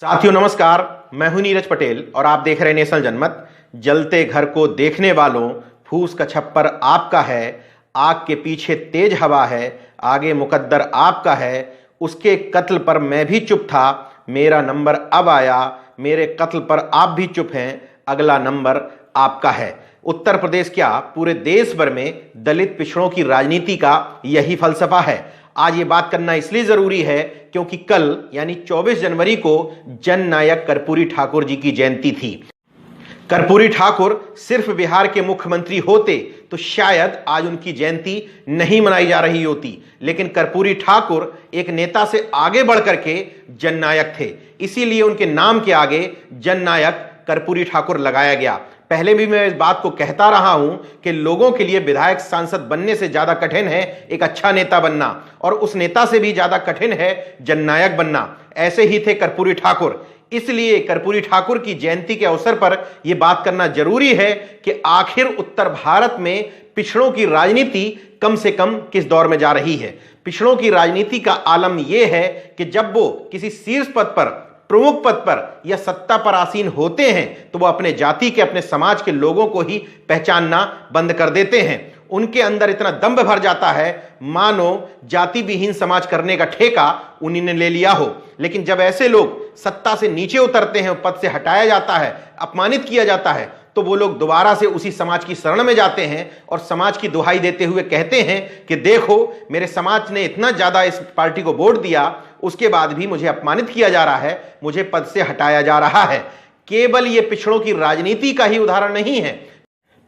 साथियों नमस्कार, मैं हूं नीरज पटेल और आप देख रहे हैं नेशनल जनमत। जलते घर को देखने वालों, फूस का छप्पर आपका है, आग के पीछे तेज हवा है, आगे मुकद्दर आपका है। उसके कत्ल पर मैं भी चुप था, मेरा नंबर अब आया, मेरे कत्ल पर आप भी चुप हैं, अगला नंबर आपका है। उत्तर प्रदेश क्या पूरे देश भर में दलित पिछड़ों की राजनीति का यही फलसफा है। आज ये बात करना इसलिए जरूरी है क्योंकि कल यानी 24 जनवरी को जननायक कर्पूरी ठाकुर जी की जयंती थी। कर्पूरी ठाकुर सिर्फ बिहार के मुख्यमंत्री होते तो शायद आज उनकी जयंती नहीं मनाई जा रही होती, लेकिन कर्पूरी ठाकुर एक नेता से आगे बढ़ करके जननायक थे, इसीलिए उनके नाम के आगे जननायक कर्पूरी ठाकुर लगाया गया। पहले भी मैं इस बात को कहता रहा हूं कि लोगों के लिए विधायक सांसद बनने से ज्यादा कठिन है एक अच्छा नेता बनना, और उस नेता से भी ज्यादा कठिन है जननायक बनना। ऐसे ही थे कर्पूरी ठाकुर। इसलिए कर्पूरी ठाकुर की जयंती के अवसर पर यह बात करना जरूरी है कि आखिर उत्तर भारत में पिछड़ों की राजनीति कम से कम किस दौर में जा रही है। पिछड़ों की राजनीति का आलम यह है कि जब वो किसी शीर्ष पद पर, प्रमुख पद पर या सत्ता पर आसीन होते हैं तो वो अपने जाति के, अपने समाज के लोगों को ही पहचानना बंद कर देते हैं। उनके अंदर इतना दंभ भर जाता है मानो जाति विहीन समाज करने का ठेका उन्हीं ने ले लिया हो। लेकिन जब ऐसे लोग सत्ता से नीचे उतरते हैं, पद से हटाया जाता है, अपमानित किया जाता है, तो वो लोग दोबारा से उसी समाज की शरण में जाते हैं और समाज की दुहाई देते हुए कहते हैं कि देखो, मेरे समाज ने इतना ज्यादा इस पार्टी को वोट दिया, उसके बाद भी मुझे अपमानित किया जा रहा है, मुझे पद से हटाया जा रहा है। केवल ये पिछड़ों की राजनीति का ही उदाहरण नहीं है,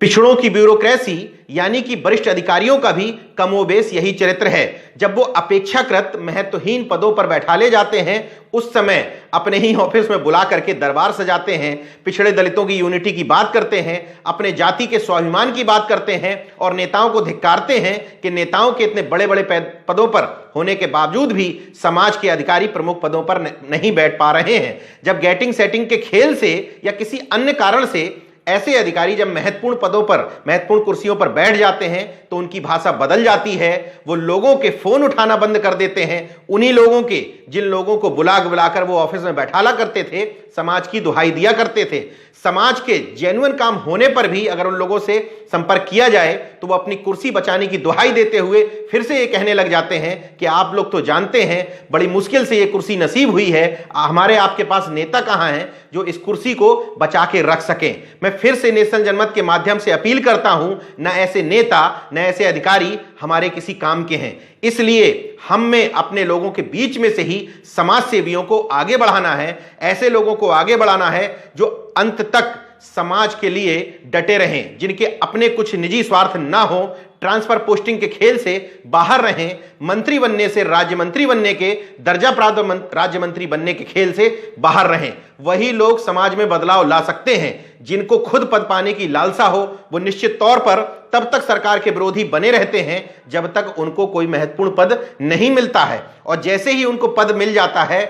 पिछड़ों की ब्यूरोक्रेसी यानी कि वरिष्ठ अधिकारियों का भी कमोबेश यही चरित्र है। जब वो अपेक्षाकृत महत्वहीन पदों पर बैठाले जाते हैं, उस समय अपने ही ऑफिस में बुला करके दरबार सजाते हैं, पिछड़े दलितों की यूनिटी की बात करते हैं, अपने जाति के स्वाभिमान की बात करते हैं और नेताओं को धिक्कारते हैं कि नेताओं के इतने बड़े बड़े पदों पर होने के बावजूद भी समाज के अधिकारी प्रमुख पदों पर नहीं बैठ पा रहे हैं। जब गेटिंग सेटिंग के खेल से या किसी अन्य कारण से ऐसे अधिकारी जब महत्वपूर्ण पदों पर, महत्वपूर्ण कुर्सियों पर बैठ जाते हैं तो उनकी भाषा बदल जाती है। वो लोगों के फोन उठाना बंद कर देते हैं, उन्हीं लोगों के जिन लोगों को बुलाकर वो ऑफिस में बैठाला करते थे, समाज की दुहाई दिया करते थे। समाज के जेन्युइन काम होने पर भी अगर उन लोगों से संपर्क किया जाए तो वो अपनी कुर्सी बचाने की दुहाई देते हुए फिर से ये कहने लग जाते हैं कि आप लोग तो जानते हैं बड़ी मुश्किल से ये कुर्सी नसीब हुई है, हमारे आपके पास नेता कहां हैं जो इस कुर्सी को बचा के रख सकें। मैं फिर से नेशनल जनमत के माध्यम से अपील करता हूं, न ऐसे नेता न ऐसे अधिकारी हमारे किसी काम के हैं। इसलिए हम में अपने लोगों के बीच में से ही समाज सेवियों को आगे बढ़ाना है, ऐसे लोगों को आगे बढ़ाना है जो अंत तक समाज के लिए डटे रहें, जिनके अपने कुछ निजी स्वार्थ ना हो, ट्रांसफर पोस्टिंग के खेल से बाहर रहें, मंत्री बनने से राज्य मंत्री बनने के, दर्जा प्राप्त राज्य मंत्री बनने के खेल से बाहर रहें। वही लोग समाज में बदलाव ला सकते हैं। जिनको खुद पद पाने की लालसा हो वो निश्चित तौर पर तब तक सरकार के विरोधी बने रहते हैं जब तक उनको कोई महत्वपूर्ण पद नहीं मिलता है, और जैसे ही उनको पद मिल जाता है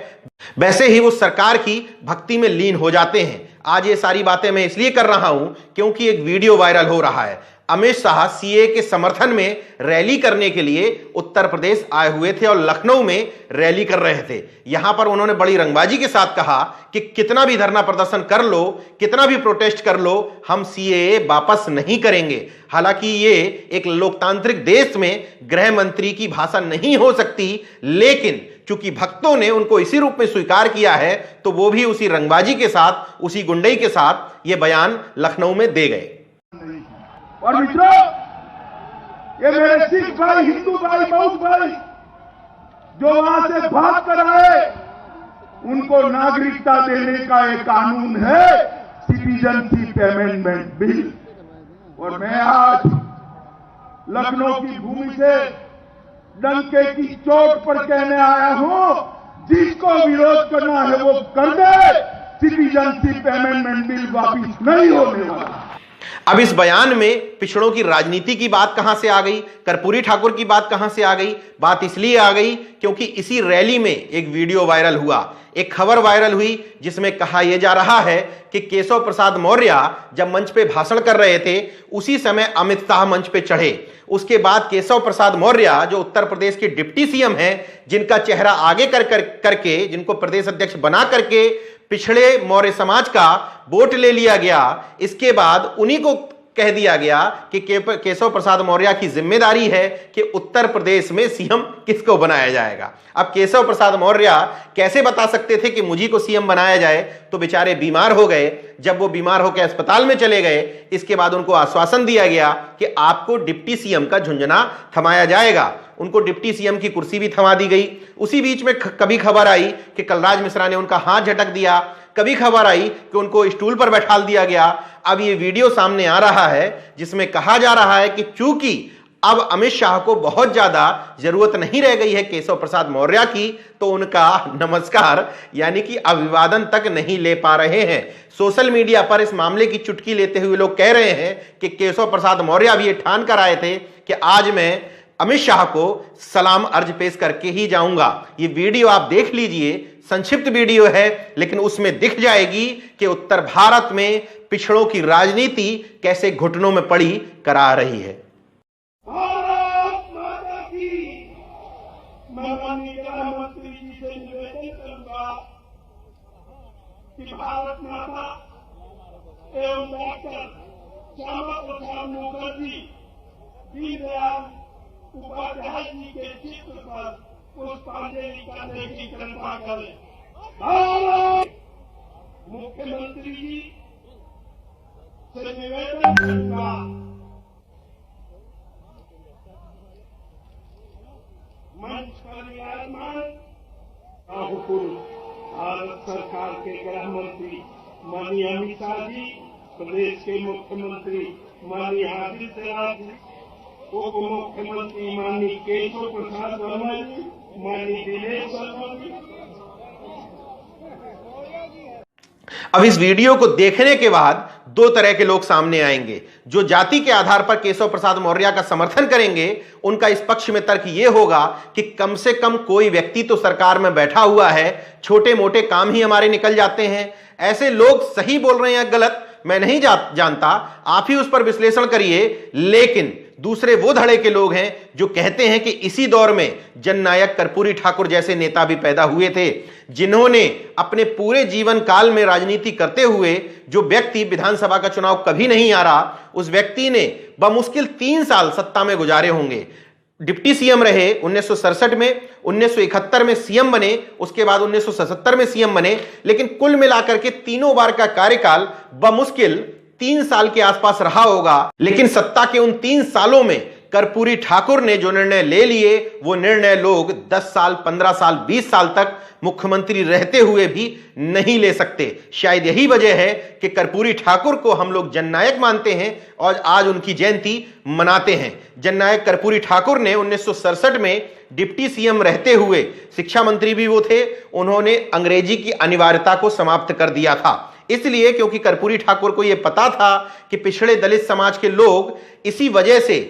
वैसे ही वो सरकार की भक्ति में लीन हो जाते हैं। आज ये सारी बातें मैं इसलिए कर रहा हूं क्योंकि एक वीडियो वायरल हो रहा है। अमित शाह सीए के समर्थन में रैली करने के लिए उत्तर प्रदेश आए हुए थे और लखनऊ में रैली कर रहे थे। यहां पर उन्होंने बड़ी रंगबाजी के साथ कहा कि कितना भी धरना प्रदर्शन कर लो, कितना भी प्रोटेस्ट कर लो, हम सीएए वापस नहीं करेंगे। हालांकि ये एक लोकतांत्रिक देश में गृह मंत्री की भाषा नहीं हो सकती, लेकिन चूंकि भक्तों ने उनको इसी रूप में स्वीकार किया है तो वो भी उसी रंगबाजी के साथ, उसी गुंडई के साथ ये बयान लखनऊ में दे गए। और मित्रों, ये मेरे सिख भाई, हिंदू भाई, बौद्ध भाई जो वहां से भाग कर आए, उनको नागरिकता देने का एक कानून है, सिटीजनशिप अमेंडमेंट बिल। और मैं आज लखनऊ की भूमि से डंके की चोट पर कहने आया हूं, जिसको विरोध करना है वो कर दे, सिटीजनशिप अमेंडमेंट बिल वापिस नहीं होने वाला। अब इस बयान में पिछड़ों की राजनीति की बात कहां से आ गई, कर्पूरी ठाकुर की बात कहां से आ गई? बात इसलिए आ गई क्योंकि इसी रैली में एक वीडियो वायरल हुआ, एक खबर वायरल हुई जिसमें कहा यह जा रहा है कि केशव प्रसाद मौर्य जब मंच पे भाषण कर रहे थे उसी समय अमित शाह मंच पे चढ़े। उसके बाद केशव प्रसाद मौर्य जो उत्तर प्रदेश के डिप्टी सीएम हैं, जिनका चेहरा आगे करके, जिनको प्रदेश अध्यक्ष बना करके पिछड़े मौर्य समाज का वोट ले लिया गया। इसके बाद उन्हीं को कह दिया गया कि केशव प्रसाद मौर्य की जिम्मेदारी है कि उत्तर प्रदेश में सीएम किसको बनाया जाएगा। अब केशव प्रसाद मौर्य कैसे बता सकते थे कि मुझी को सीएम बनाया जाए? तो बेचारे बीमार हो गए। जब वो बीमार होकर अस्पताल में चले गए, इसके बाद उनको आश्वासन दिया गया कि आपको डिप्टी सीएम का झुंझुना थमाया जाएगा। उनको डिप्टी सीएम की कुर्सी भी थमा दी गई। उसी बीच में कभी खबर आई कि कलराज मिश्रा ने उनका हाथ झटक दिया, कभी खबर आई कि उनको स्टूल पर बैठा दिया गया। अब ये वीडियो सामने आ रहा है जिसमें कहा जा रहा है कि चूंकि अब अमित शाह को बहुत ज्यादा जरूरत नहीं रह गई है केशव प्रसाद मौर्य की, तो उनका नमस्कार यानी कि अभिवादन तक नहीं ले पा रहे हैं। सोशल मीडिया पर इस मामले की चुटकी लेते हुए लोग कह रहे हैं कि केशव प्रसाद मौर्य भी ये ठान कर आए थे कि आज मैं अमित शाह को सलाम अर्ज पेश करके ही जाऊंगा। ये वीडियो आप देख लीजिए, संक्षिप्त वीडियो है, लेकिन उसमें दिख जाएगी कि उत्तर भारत में पिछड़ों की राजनीति कैसे घुटनों में पड़ी करा रही है। भारत माता की, मैं माननीय प्रधानमंत्री जी से निवेदन करूंगा कि भारत माता एवं डॉक्टर श्यामा प्रसाद मुखर्जी, दीनदयाल उपाध्याय जी के चित्र पर पुष्पांजलि करने की कृपा करें। भारत मुख्यमंत्री जी से निवेदन करूंगा मंच पर विराजमान भारत सरकार के गृह मंत्री माननीय अमित शाह जी, प्रदेश के मुख्यमंत्री माननीय आदित्यनाथ जी, उप मुख्यमंत्री माननीय केशव प्रसाद मौर्य जी, माननीय दिनेश शर्मा जी। अब इस वीडियो को देखने के बाद दो तरह के लोग सामने आएंगे। जो जाति के आधार पर केशव प्रसाद मौर्य का समर्थन करेंगे, उनका इस पक्ष में तर्क यह होगा कि कम से कम कोई व्यक्ति तो सरकार में बैठा हुआ है, छोटे मोटे काम ही हमारे निकल जाते हैं। ऐसे लोग सही बोल रहे हैं गलत मैं नहीं जानता, आप ही उस पर विश्लेषण करिए। लेकिन दूसरे वो धड़े के लोग हैं जो कहते हैं कि इसी दौर में जननायक कर्पूरी ठाकुर जैसे नेता भी पैदा हुए थे, जिन्होंने अपने पूरे जीवन काल में राजनीति करते हुए, जो व्यक्ति विधानसभा का चुनाव कभी नहीं आ रहा, उस व्यक्ति ने बमुश्किल 3 साल सत्ता में गुजारे होंगे। डिप्टी सीएम रहे 1967 में, 1971 में सीएम बने, उसके बाद 1977 में सीएम बने। लेकिन कुल मिलाकर के तीनों बार का कार्यकाल बमुश्किल 3 साल के आसपास रहा होगा। लेकिन सत्ता के उन 3 सालों में कर्पूरी ठाकुर ने जो निर्णय ले लिए, वो निर्णय लोग 10 साल, 15 साल, 20 साल तक मुख्यमंत्री रहते हुए भी नहीं ले सकते। शायद यही वजह है कि कर्पूरी ठाकुर को हम लोग जननायक मानते हैं और आज उनकी जयंती मनाते हैं। जननायक कर्पूरी ठाकुर ने 1967 में डिप्टी सीएम रहते हुए, शिक्षा मंत्री भी वो थे, उन्होंने अंग्रेजी की अनिवार्यता को समाप्त कर दिया था। इसलिए क्योंकि कर्पूरी ठाकुर को यह पता था कि पिछड़े दलित समाज के लोग इसी वजह से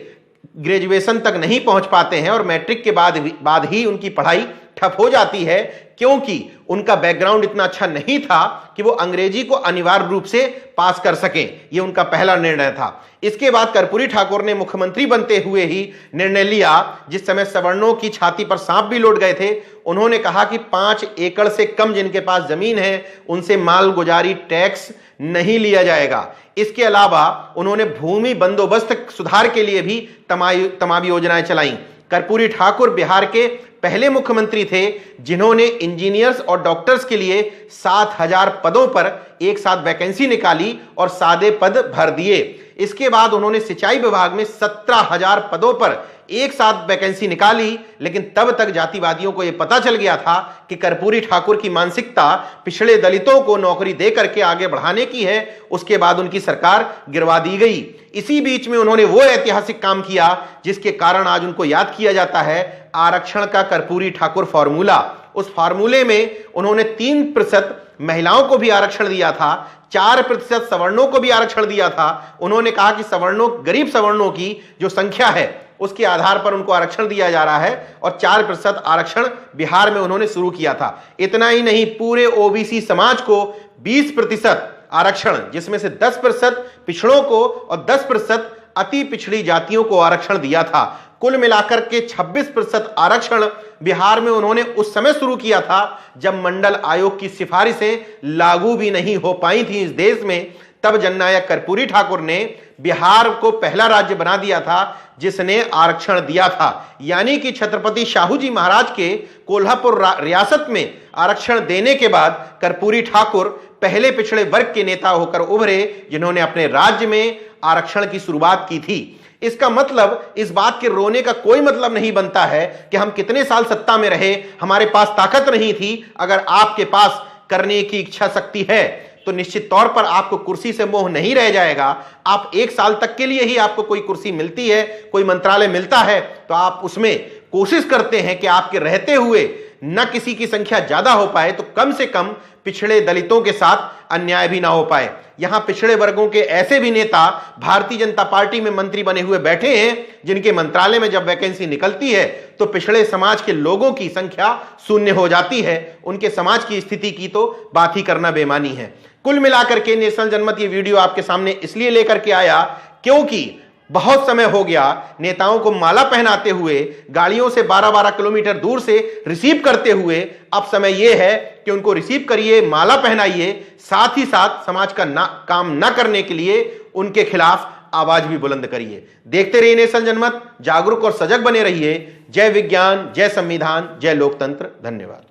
ग्रेजुएशन तक नहीं पहुंच पाते हैं और मैट्रिक के बाद ही उनकी पढ़ाई ठप हो जाती है, क्योंकि उनका बैकग्राउंड इतना अच्छा नहीं था कि वो अंग्रेजी को अनिवार्य रूप से पास कर सकें। ये उनका पहला निर्णय था। इसके बाद कर्पूरी ठाकुर ने मुख्यमंत्री बनते हुए ही निर्णय लिया, जिस समय सवर्णों की छाती पर सांप भी लौट गए थे। उन्होंने कहा कि 5 एकड़ से कम जिनके पास जमीन है, उनसे मालगुजारी टैक्स नहीं लिया जाएगा। इसके अलावा उन्होंने भूमि बंदोबस्त सुधार के लिए भी तमाम योजनाएं चलाई। कर्पूरी ठाकुर बिहार के पहले मुख्यमंत्री थे जिन्होंने इंजीनियर्स और डॉक्टर्स के लिए 7000 पदों पर एक साथ वैकेंसी निकाली और सादे पद भर दिए। इसके बाद उन्होंने सिंचाई विभाग में 17000 पदों पर एक साथ वैकेंसी निकाली। लेकिन तब तक जातिवादियों को यह पता चल गया था कि कर्पूरी ठाकुर की मानसिकता पिछड़े दलितों को नौकरी दे करके आगे बढ़ाने की है। उसके बाद उनकी सरकार गिरवा दी गई। इसी बीच में उन्होंने वो ऐतिहासिक काम किया जिसके कारण आज उनको याद किया जाता है, आरक्षण का कर्पूरी ठाकुर फॉर्मूला। उस फॉर्मूले में उन्होंने 3% महिलाओं को भी आरक्षण दिया था, 4% सवर्णों को भी आरक्षण दिया था। उन्होंने कहा कि सवर्णों, गरीब सवर्णों की जो संख्या है उसके आधार पर उनको आरक्षण दिया जा रहा है और 4% आरक्षण बिहार में उन्होंने शुरू किया था। इतना ही नहीं, पूरे ओबीसी समाज को 20% आरक्षण, जिसमें से 10% पिछड़ों को और 10% अति पिछड़ी जातियों को आरक्षण दिया था। कुल मिलाकर के 26% आरक्षण बिहार में उन्होंने उस समय शुरू किया था जब मंडल आयोग की सिफारिशें लागू भी नहीं हो पाई थी इस देश में। तब जननायक कर्पूरी ठाकुर ने बिहार को पहला राज्य बना दिया था जिसने आरक्षण दिया था। यानी कि छत्रपति शाहू जी महाराज के कोल्हापुर रियासत में आरक्षण देने के बाद कर्पूरी ठाकुर पहले पिछड़े वर्ग के नेता होकर उभरे जिन्होंने अपने राज्य में आरक्षण की शुरुआत की थी। इसका मतलब इस बात के रोने का कोई मतलब नहीं बनता है कि हम कितने साल सत्ता में रहे, हमारे पास ताकत नहीं थी। अगर आपके पास करने की इच्छा शक्ति है तो निश्चित तौर पर आपको कुर्सी से मोह नहीं रह जाएगा। आप 1 साल तक के लिए ही आपको कोई कुर्सी मिलती है, कोई मंत्रालय मिलता है तो आप उसमें कोशिश करते हैं कि आपके रहते हुए न किसी की संख्या ज्यादा हो पाए तो कम से कम पिछड़े दलितों के साथ अन्याय भी ना हो पाए। यहां पिछड़े वर्गों के ऐसे भी नेता भारतीय जनता पार्टी में मंत्री बने हुए बैठे हैं जिनके मंत्रालय में जब वैकेंसी निकलती है तो पिछड़े समाज के लोगों की संख्या शून्य हो जाती है। उनके समाज की स्थिति की तो बात ही करना बेमानी है। कुल मिलाकर के नेशनल जनमत ये वीडियो आपके सामने इसलिए लेकर के आया क्योंकि बहुत समय हो गया नेताओं को माला पहनाते हुए, गाड़ियों से 12-12 किलोमीटर दूर से रिसीव करते हुए। अब समय यह है कि उनको रिसीव करिए, माला पहनाइए, साथ ही साथ समाज का काम ना करने के लिए उनके खिलाफ आवाज भी बुलंद करिए। देखते रहिए नेशनल जनमत, जागरूक और सजग बने रहिए। जय विज्ञान, जय संविधान, जय लोकतंत्र। धन्यवाद।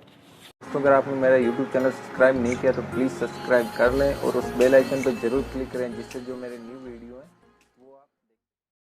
तो अगर आपने मेरा YouTube चैनल सब्सक्राइब नहीं किया तो प्लीज़ सब्सक्राइब कर लें और उस बेल आइकन पर जरूर क्लिक करें जिससे जो मेरे न्यू वीडियो